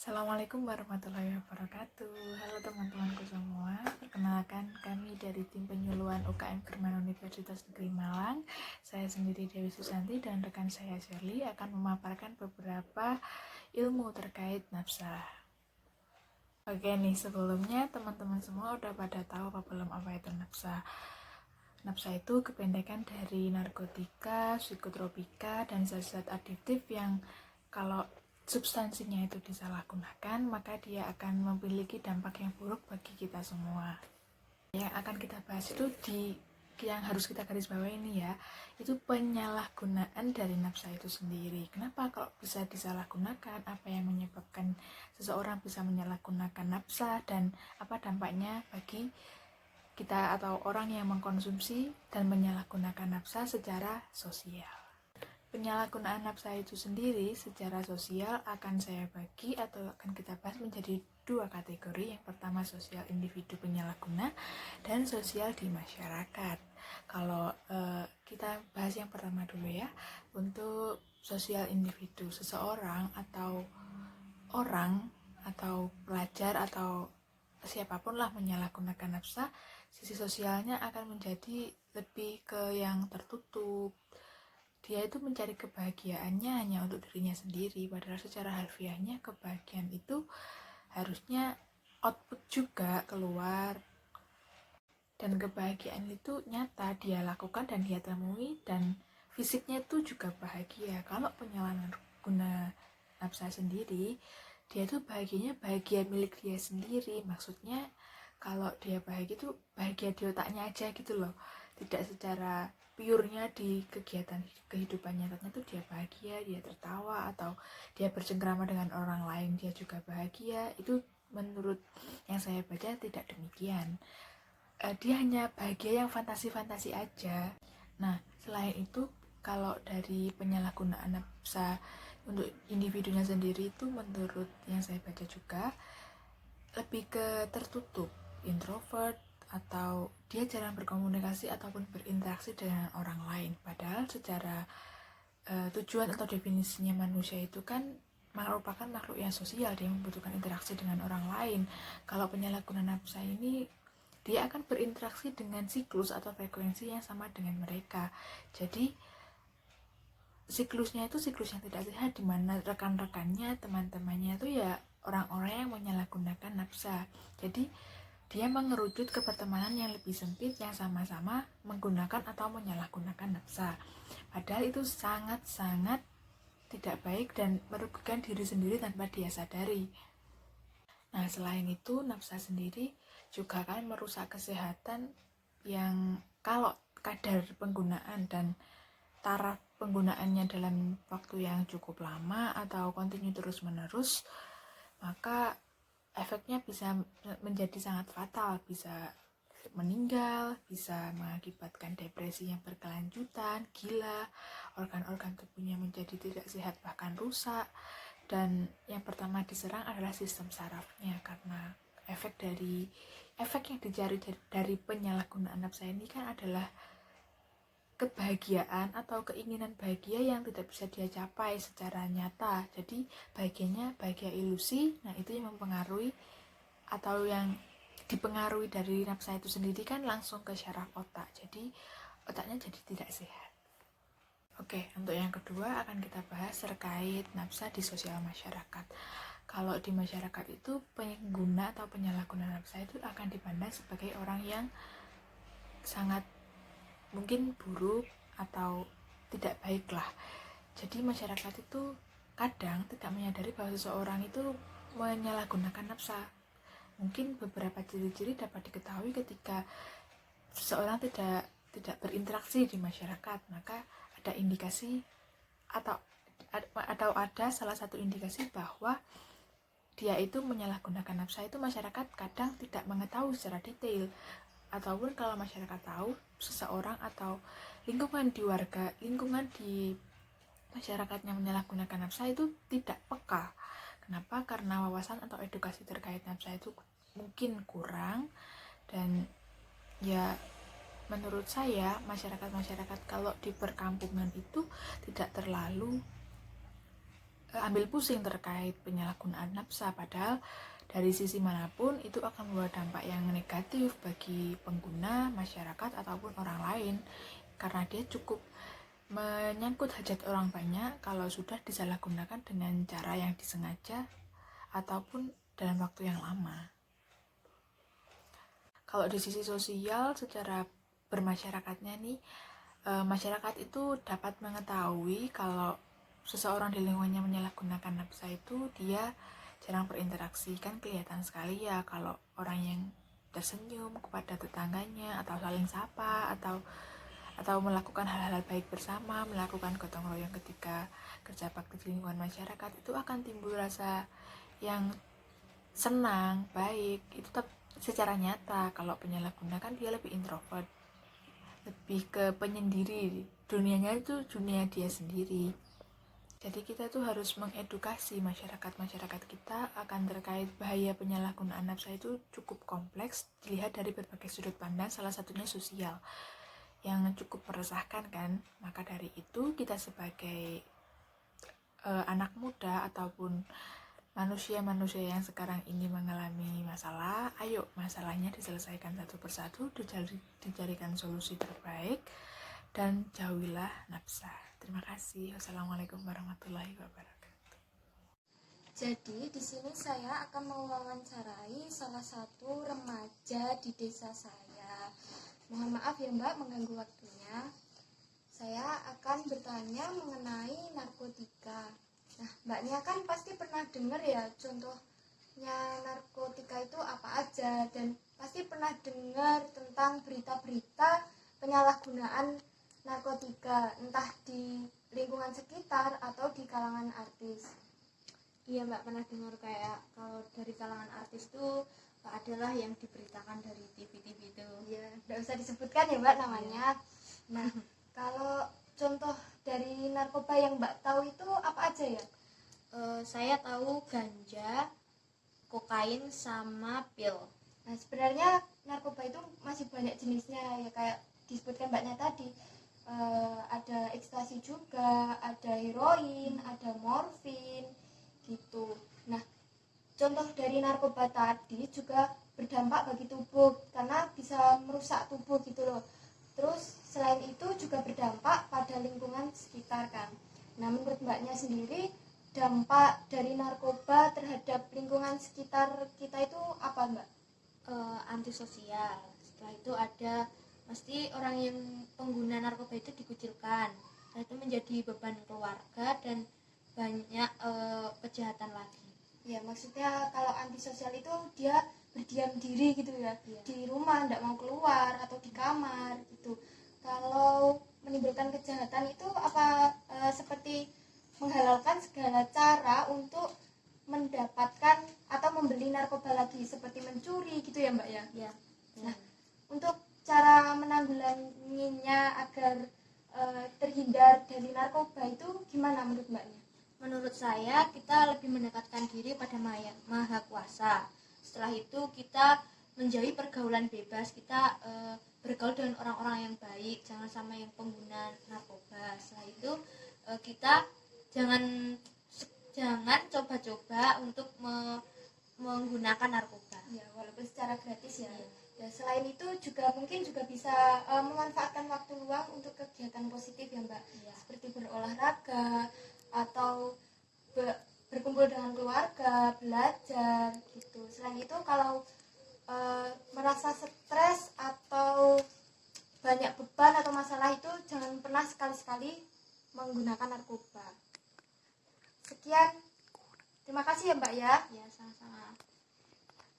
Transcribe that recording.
Assalamualaikum warahmatullahi wabarakatuh. Halo teman-temanku semua. Perkenalkan, kami dari tim penyuluhan UKM Firman Universitas Negeri Malang. Saya sendiri Dewi Susanti dan rekan saya Shirley akan memaparkan beberapa ilmu terkait nafsa. Oke nih, sebelumnya teman-teman semua udah pada tahu apa belum apa itu nafsa? Nafsa itu kependekan dari narkotika, psikotropika, dan zat-zat adiktif yang kalau substansinya itu disalahgunakan, maka dia akan memiliki dampak yang buruk bagi kita semua. Yang akan kita bahas itu yang harus kita garis bawahi ini ya, itu penyalahgunaan dari nafsa itu sendiri. Kenapa kalau bisa disalahgunakan? Apa yang menyebabkan seseorang bisa menyalahgunakan nafsa dan apa dampaknya bagi kita atau orang yang mengkonsumsi dan menyalahgunakan nafsa secara sosial. Penyalahgunaan nafsa itu sendiri secara sosial akan saya bagi atau akan kita bahas menjadi dua kategori. Yang pertama sosial individu penyalahguna dan sosial di masyarakat. Kalau kita bahas yang pertama dulu ya. Untuk sosial individu, seseorang atau orang atau pelajar atau siapapun lah menyalahgunakan nafsa, sisi sosialnya akan menjadi lebih ke yang tertutup. Dia itu mencari kebahagiaannya hanya untuk dirinya sendiri, padahal secara harfiahnya kebahagiaan itu harusnya output juga keluar, dan kebahagiaan itu nyata dia lakukan dan dia temui, dan fisiknya itu juga bahagia. Kalau penyalahguna nafsa sendiri, dia itu bahagianya bahagia milik dia sendiri. Maksudnya kalau dia bahagia itu bahagia di otaknya aja gitu loh, tidak secara purenya di kegiatan kehidupan nyatanya tuh dia bahagia, dia tertawa atau dia bercengkrama dengan orang lain dia juga bahagia. Itu menurut yang saya baca tidak demikian. Dia hanya bahagia yang fantasi-fantasi aja. Nah, selain itu kalau dari penyalahgunaan nafsa untuk individunya sendiri itu menurut yang saya baca juga lebih ke tertutup, introvert, atau dia jarang berkomunikasi ataupun berinteraksi dengan orang lain. Padahal secara tujuan atau definisinya manusia itu kan merupakan makhluk yang sosial, dia membutuhkan interaksi dengan orang lain. Kalau penyalahgunaan nafsa ini dia akan berinteraksi dengan siklus atau frekuensi yang sama dengan mereka. Jadi siklusnya itu siklus yang tidak sehat, di mana rekan-rekannya, teman-temannya itu ya orang-orang yang menyalahgunakan nafsa. Jadi dia mengerucut ke pertemanan yang lebih sempit yang sama-sama menggunakan atau menyalahgunakan nafsa. Padahal itu sangat-sangat tidak baik dan merugikan diri sendiri tanpa dia sadari. Nah, selain itu nafsa sendiri juga akan merusak kesehatan yang kalau kadar penggunaan dan taraf penggunaannya dalam waktu yang cukup lama atau kontinu terus-menerus, maka efeknya bisa menjadi sangat fatal, bisa meninggal, bisa mengakibatkan depresi yang berkelanjutan, gila, organ-organ tubuhnya menjadi tidak sehat bahkan rusak. Dan yang pertama diserang adalah sistem sarafnya, karena efek yang dicari dari penyalahgunaan nafsa ini kan adalah kebahagiaan atau keinginan bahagia yang tidak bisa dia capai secara nyata. Jadi bahagianya bahagia ilusi. Nah, itu yang mempengaruhi atau yang dipengaruhi dari nafsa itu sendiri kan langsung ke syaraf otak. Jadi otaknya jadi tidak sehat. Oke, untuk yang kedua akan kita bahas terkait nafsa di sosial masyarakat. Kalau di masyarakat itu pengguna atau penyalahguna nafsa itu akan dipandang sebagai orang yang sangat mungkin buruk atau tidak baik lah. Jadi masyarakat itu kadang tidak menyadari bahwa seseorang itu menyalahgunakan nafsa. Mungkin beberapa ciri-ciri dapat diketahui ketika seseorang tidak berinteraksi di masyarakat, maka ada indikasi atau ada salah satu indikasi bahwa dia itu menyalahgunakan nafsa. Itu masyarakat kadang tidak mengetahui secara detail, ataupun kalau masyarakat tahu seseorang atau lingkungan di masyarakatnya menyalahgunakan nafsa itu tidak peka. Kenapa? Karena wawasan atau edukasi terkait nafsa itu mungkin kurang. Dan ya menurut saya masyarakat kalau di perkampungan itu tidak terlalu ambil pusing terkait penyalahgunaan nafsa, padahal dari sisi manapun itu akan membawa dampak yang negatif bagi pengguna, masyarakat, ataupun orang lain, karena dia cukup menyangkut hajat orang banyak kalau sudah disalahgunakan dengan cara yang disengaja ataupun dalam waktu yang lama. Kalau di sisi sosial, secara bermasyarakatnya nih, masyarakat itu dapat mengetahui kalau seseorang di lingkungannya menyalahgunakan nafsa itu dia jarang berinteraksi. Kan kelihatan sekali ya kalau orang yang tersenyum kepada tetangganya, atau saling sapa, atau melakukan hal-hal baik bersama, melakukan gotong royong ketika kerja bakti di lingkungan masyarakat, itu akan timbul rasa yang senang, baik. Itu secara nyata. Kalau penyalahguna kan dia lebih introvert, lebih ke penyendiri, dunianya itu dunia dia sendiri. Jadi kita tuh harus mengedukasi masyarakat kita akan terkait bahaya penyalahgunaan nafsa. Itu cukup kompleks, dilihat dari berbagai sudut pandang, salah satunya sosial, yang cukup meresahkan kan. Maka dari itu kita sebagai anak muda ataupun manusia yang sekarang ini mengalami masalah, ayo masalahnya diselesaikan satu persatu, dicarikan solusi terbaik, dan jauhilah nafsa. Terima kasih. Wassalamualaikum warahmatullahi wabarakatuh. Jadi di sini saya akan mewawancarai salah satu remaja di desa saya. Mohon maaf ya Mbak mengganggu waktunya. Saya akan bertanya mengenai narkotika. Nah, Mbaknya kan pasti pernah dengar ya contohnya narkotika itu apa aja, dan pasti pernah dengar tentang berita-berita penyalahgunaan narkotika, entah di lingkungan sekitar atau di kalangan artis. Iya Mbak, pernah dengar kayak kalau dari kalangan artis tuh adalah yang diberitakan dari TV-TV itu. Iya, nggak usah disebutkan ya Mbak namanya. Nah, kalau contoh dari narkoba yang Mbak tahu itu apa aja ya? Saya tahu ganja, kokain, sama pil. Nah, sebenarnya narkoba itu masih banyak jenisnya ya, kayak disebutkan Mbaknya tadi. Ada ekstasi juga, ada heroin, ada morfin gitu. Nah, contoh dari narkoba tadi juga berdampak bagi tubuh karena bisa merusak tubuh gitu loh. Terus selain itu juga berdampak pada lingkungan sekitar kan. Nah, menurut Mbaknya sendiri dampak dari narkoba terhadap lingkungan sekitar kita itu apa Mbak? Antisosial. Setelah itu ada pasti orang yang pengguna narkoba itu dikucilkan, dan itu menjadi beban keluarga dan banyak kejahatan lagi. Ya, maksudnya kalau antisosial itu dia berdiam diri gitu ya, di rumah tidak mau keluar atau di kamar gitu. Kalau menimbulkan kejahatan itu apa seperti menghalalkan segala cara untuk mendapatkan atau membeli narkoba lagi, seperti mencuri gitu ya Mbak ya? Ya. Nah, untuk cara menanggulanginya agar terhindar dari narkoba itu gimana menurut Mbaknya? Menurut saya kita lebih mendekatkan diri pada Maha Kuasa. Setelah itu kita menjauhi pergaulan bebas, kita bergaul dengan orang-orang yang baik, jangan sama yang pengguna narkoba. Setelah itu kita jangan coba-coba untuk menggunakan narkoba. Ya, walaupun secara gratis ya. Ya, selain itu juga mungkin juga bisa memanfaatkan waktu luang untuk kegiatan positif ya Mbak, seperti berolahraga atau berkumpul dengan keluarga, belajar gitu. Selain itu kalau merasa stres atau banyak beban atau masalah itu jangan pernah sekali-sekali menggunakan narkoba. Sekian, terima kasih ya Mbak ya. Ya, sama-sama.